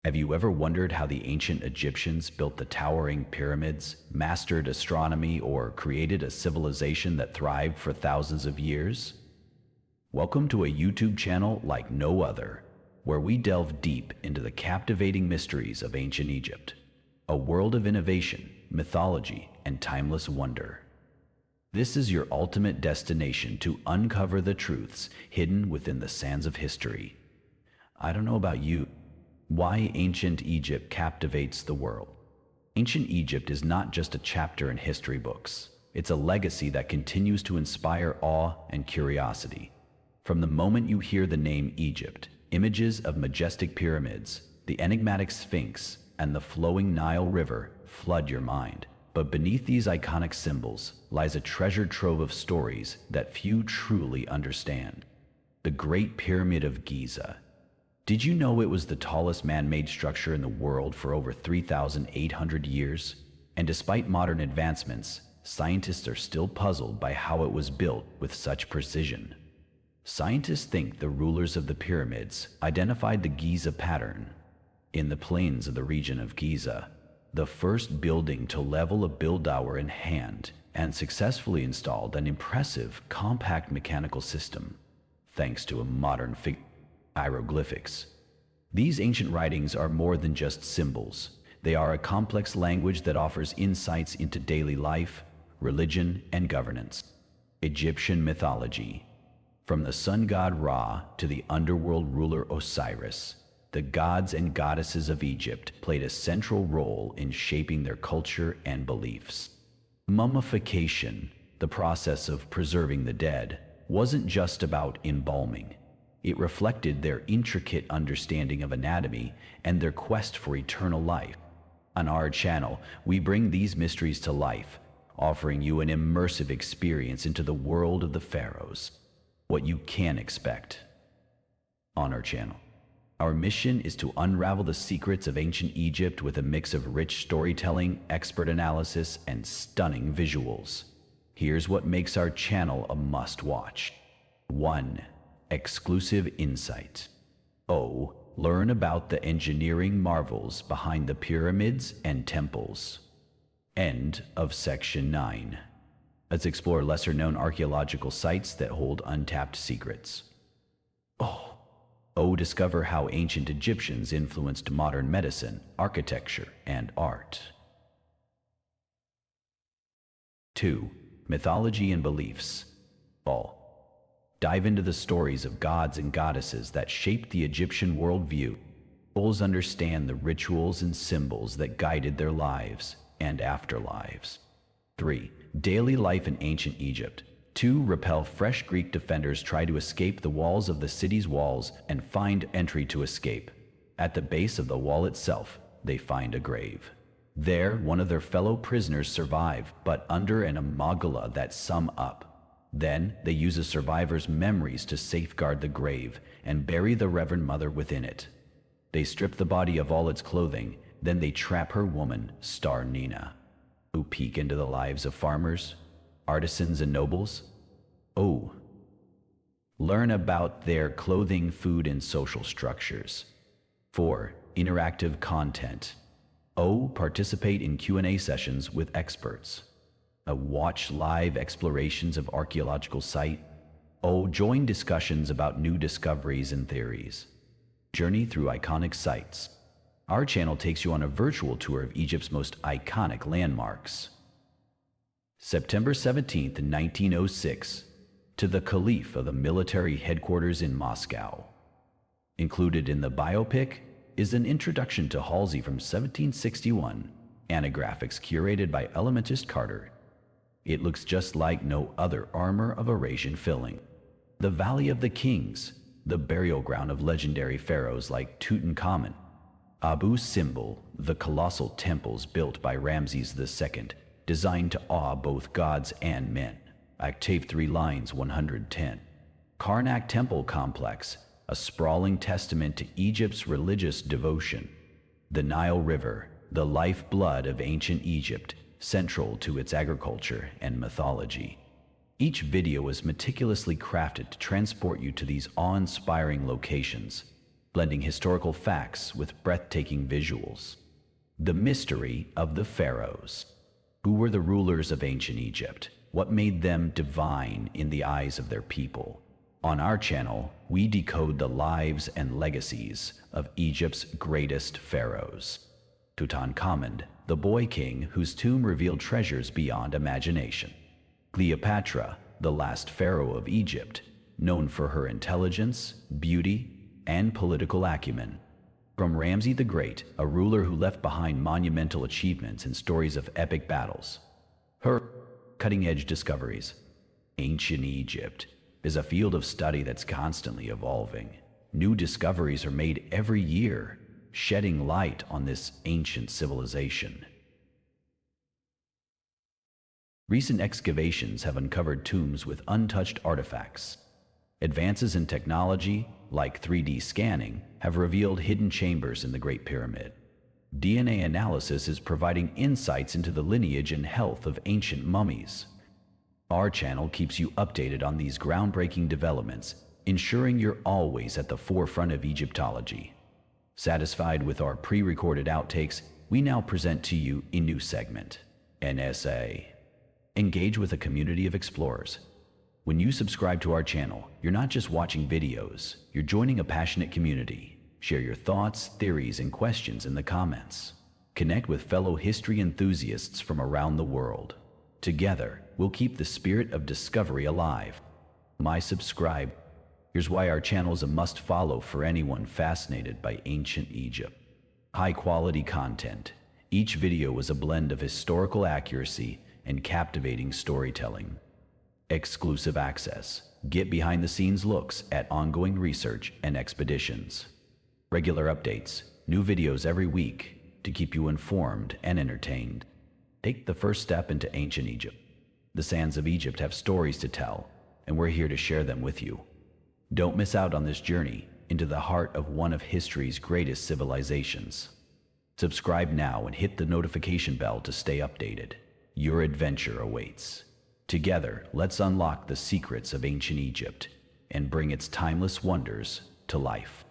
Have you ever wondered how the ancient Egyptians built the towering pyramids, mastered astronomy, or created a civilization that thrived for thousands of years? Welcome to a YouTube channel like no other, where we delve deep into the captivating mysteries of ancient Egypt, a world of innovation, mythology, and timeless wonder. This is your ultimate destination to uncover the truths hidden within the sands of history. I don't know about you. Why ancient Egypt captivates the world. Ancient Egypt is not just a chapter in history books. It's a legacy that continues to inspire awe and curiosity. From the moment you hear the name Egypt, images of majestic pyramids, the enigmatic Sphinx, and the flowing Nile River flood your mind. But beneath these iconic symbols lies a treasure trove of stories that few truly understand. The Great Pyramid of Giza. Did you know it was the tallest man-made structure in the world for over 3,800 years? And despite modern advancements, scientists are still puzzled by how it was built with such precision. Scientists think the rulers of the pyramids identified the Giza pattern in the plains of the region of Giza, the first building to level a build-hour in hand, and successfully installed an impressive, compact mechanical system, thanks to a modern hieroglyphics. These ancient writings are more than just symbols. They are a complex language that offers insights into daily life, religion, and governance. Egyptian mythology. From the sun god Ra to the underworld ruler Osiris, the gods and goddesses of Egypt played a central role in shaping their culture and beliefs. Mummification, the process of preserving the dead, wasn't just about embalming. It reflected their intricate understanding of anatomy and their quest for eternal life. On our channel, we bring these mysteries to life, offering you an immersive experience into the world of the pharaohs. What you can expect on our channel. Our mission is to unravel the secrets of ancient Egypt with a mix of rich storytelling, expert analysis, and stunning visuals. Here's what makes our channel a must-watch. 1. Exclusive insight. Learn about the engineering marvels behind the pyramids and temples. End of Section 9. Let's explore lesser-known archaeological sites that hold untapped secrets. Discover how ancient Egyptians influenced modern medicine, architecture, and art. 2. Mythology and beliefs. Dive into the stories of gods and goddesses that shaped the Egyptian worldview. Understand the rituals and symbols that guided their lives and afterlives. 3. Daily life in ancient Egypt. 2. Repel fresh Greek defenders try to escape the walls of the city's walls and find entry to escape. At the base of the wall itself, they find a grave. There, one of their fellow prisoners survive, but under an amygdala that sum up. Then, they use a survivor's memories to safeguard the grave and bury the Reverend Mother within it. They strip the body of all its clothing, then they trap her woman, Star Nina, who peek into the lives of farmers, artisans, and nobles. Learn about their clothing, food, and social structures. 4. Interactive content. Participate in Q&A sessions with experts. Watch live explorations of archaeological site. Join discussions about new discoveries and theories. Journey through iconic sites. Our channel takes you on a virtual tour of Egypt's most iconic landmarks. September 17, 1906, to the Caliph of the military headquarters in Moscow. Included in the biopic is an introduction to Halsey from 1761, graphics curated by Elementist Carter. It looks just like no other armor of Eurasian filling. The Valley of the Kings, the burial ground of legendary pharaohs like Tutankhamun. Abu Simbel, the colossal temples built by Ramses II, designed to awe both gods and men. Octave 3 lines 110. Karnak Temple Complex, a sprawling testament to Egypt's religious devotion. The Nile River, the lifeblood of ancient Egypt, central to its agriculture and mythology. Each video is meticulously crafted to transport you to these awe-inspiring locations. blending historical facts with breathtaking visuals. The mystery of the pharaohs. Who were the rulers of ancient Egypt? What made them divine in the eyes of their people? On our channel, we decode the lives and legacies of Egypt's greatest pharaohs. Tutankhamun, the boy king whose tomb revealed treasures beyond imagination. Cleopatra, the last pharaoh of Egypt, known for her intelligence, beauty, and political acumen. From Ramses the Great, a ruler who left behind monumental achievements and stories of epic battles. Her cutting-edge discoveries. Ancient Egypt is a field of study that's constantly evolving. New discoveries are made every year, shedding light on this ancient civilization. Recent excavations have uncovered tombs with untouched artifacts. Advances in technology, like 3D scanning, have revealed hidden chambers in the Great Pyramid. DNA analysis is providing insights into the lineage and health of ancient mummies. Our channel keeps you updated on these groundbreaking developments, ensuring you're always at the forefront of Egyptology. Satisfied with our pre-recorded outtakes, we now present to you a new segment, NSA. Engage with a community of explorers. When you subscribe to our channel, you're not just watching videos, you're joining a passionate community. Share your thoughts, theories, and questions in the comments. Connect with fellow history enthusiasts from around the world. Together, we'll keep the spirit of discovery alive. Subscribe. Here's why our channel is a must-follow for anyone fascinated by ancient Egypt. High-quality content. Each video is a blend of historical accuracy and captivating storytelling. Exclusive access. Get behind-the-scenes looks at ongoing research and expeditions. Regular updates, new videos every week to keep you informed and entertained. Take the first step into ancient Egypt. The sands of Egypt have stories to tell, and we're here to share them with you. Don't miss out on this journey into the heart of one of history's greatest civilizations. Subscribe now and hit the notification bell to stay updated. Your adventure awaits. Together, let's unlock the secrets of ancient Egypt and bring its timeless wonders to life.